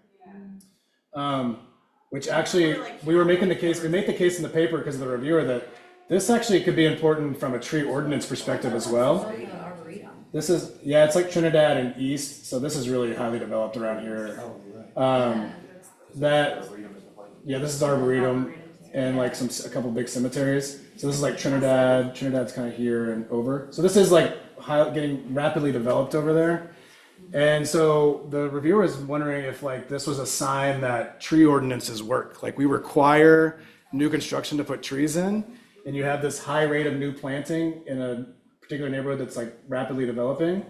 Which actually, we made the case in the paper because of the reviewer that this actually could be important from a tree ordinance perspective as well. This is, it's like Trinidad and East, so this is really highly developed around here. This is Arboretum and like a couple big cemeteries. So this is like Trinidad's kind of here and over. So this is like getting rapidly developed over there. And so the reviewer was wondering if like this was a sign that tree ordinances work. Like we require new construction to put trees in, and you have this high rate of new planting in a particular neighborhood that's like rapidly developing.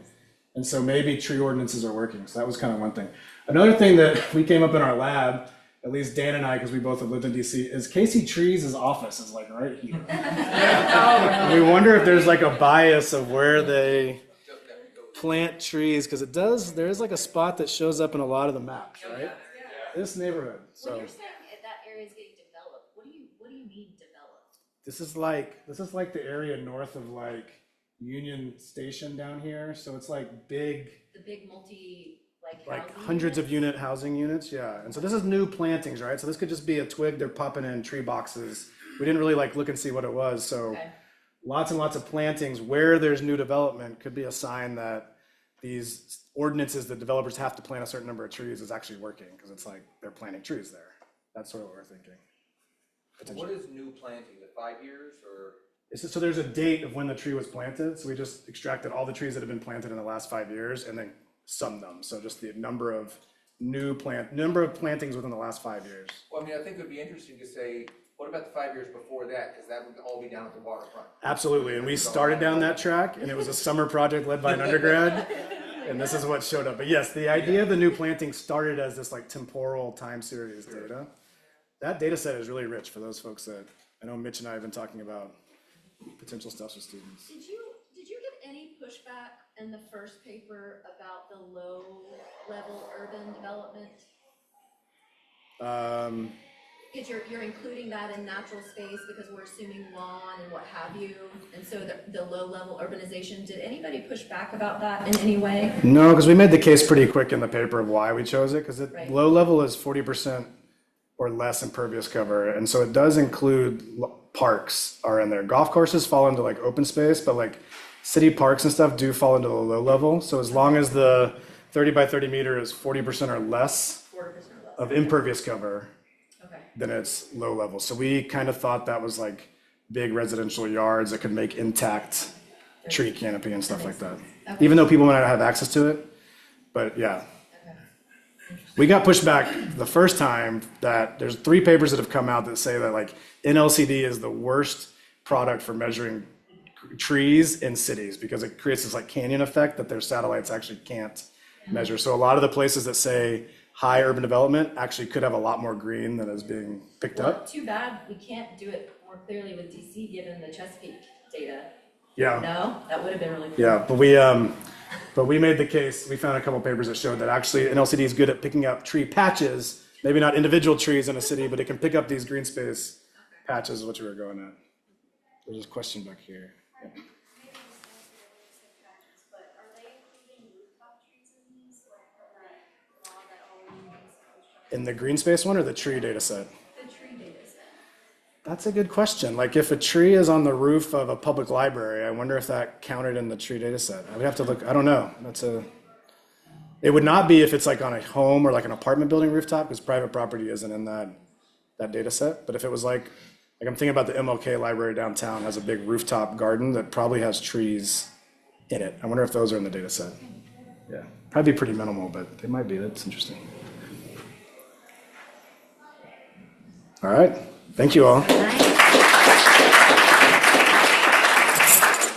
And so maybe tree ordinances are working. So that was kind of one thing. Another thing that we came up in our lab, at least Dan and I, because we both have lived in DC, is Casey Trees' office is like right here. And we wonder if there's like a bias of where they plant trees, because there is like a spot that shows up in a lot of the maps, right? This neighborhood. So When you're saying that area is getting developed, what do you mean developed? this is like the area north of like Union Station down here. So it's like big, The big multi, like housing hundreds of units? housing units, yeah. And so this is new plantings, right? So this could just be a twig they're popping in tree boxes. We didn't really like look and see what it was. So Okay. lots and lots of plantings where there's new development could be a sign that these ordinances that developers have to plant a certain number of trees is actually working, because it's like they're planting trees there. That's sort of what we're thinking. What is new planting, the 5 years or? So there's a date of when the tree was planted. So we just extracted all the trees that have been planted in the last 5 years and then summed them. So just the number of plantings within the last 5 years. Well, I mean, I think it would be interesting to say, what about the 5 years before that? Because that would all be down at the waterfront. Absolutely, and we started down that track, and it was a summer project led by an undergrad, and this is what showed up. But yes, the idea of the new planting started as this like temporal time series data. That data set is really rich for those folks that, I know Mitch and I have been talking about potential stuff with students. Did you get any pushback in the first paper about the low-level urban development? Because you're including that in natural space because we're assuming lawn and what have you, and so the low-level urbanization, did anybody push back about that in any way? No, because we made the case pretty quick in the paper of why we chose it, because Right. low level is 40% or less impervious cover, and so it does include parks are in there. Golf courses fall into like open space, but like city parks and stuff do fall into the low level. So as long as the 30 by 30 meter is 40% or less 40% or less. of impervious cover, Okay. then it's low level. So we kind of thought that was like big residential yards that could make intact tree canopy and stuff like that. Okay. Even though people might not have access to it, but yeah. We got pushed back the first time that there's 3 papers that have come out that say that like NLCD is the worst product for measuring trees in cities because it creates this like canyon effect that their satellites actually can't measure. So a lot of the places that say high urban development actually could have a lot more green than is being picked Well, up. too bad we can't do it more clearly with DC given the Chesapeake data. Yeah. No, that would have been really cool. Yeah, but we made the case. We found a couple papers that showed that actually NLCD is good at picking up tree patches, maybe not individual trees in a city, but it can pick up these green space patches, is what you were going at. There's this question back here. Yeah. But are they including rooftop trees in these, like from that law that only makes construction? In the green space one or the tree data set? The tree data set. That's a good question. Like if a tree is on the roof of a public library, I wonder if that counted in the tree data set. I would have to look, I don't know. It would not be if it's like on a home or like an apartment building rooftop because private property isn't in that data set. But if it was like Like I'm thinking about the MLK library downtown has a big rooftop garden that probably has trees in it. I wonder if those are in the data set. Yeah, probably pretty minimal, but they might be. That's interesting. All right, thank you all. Nice.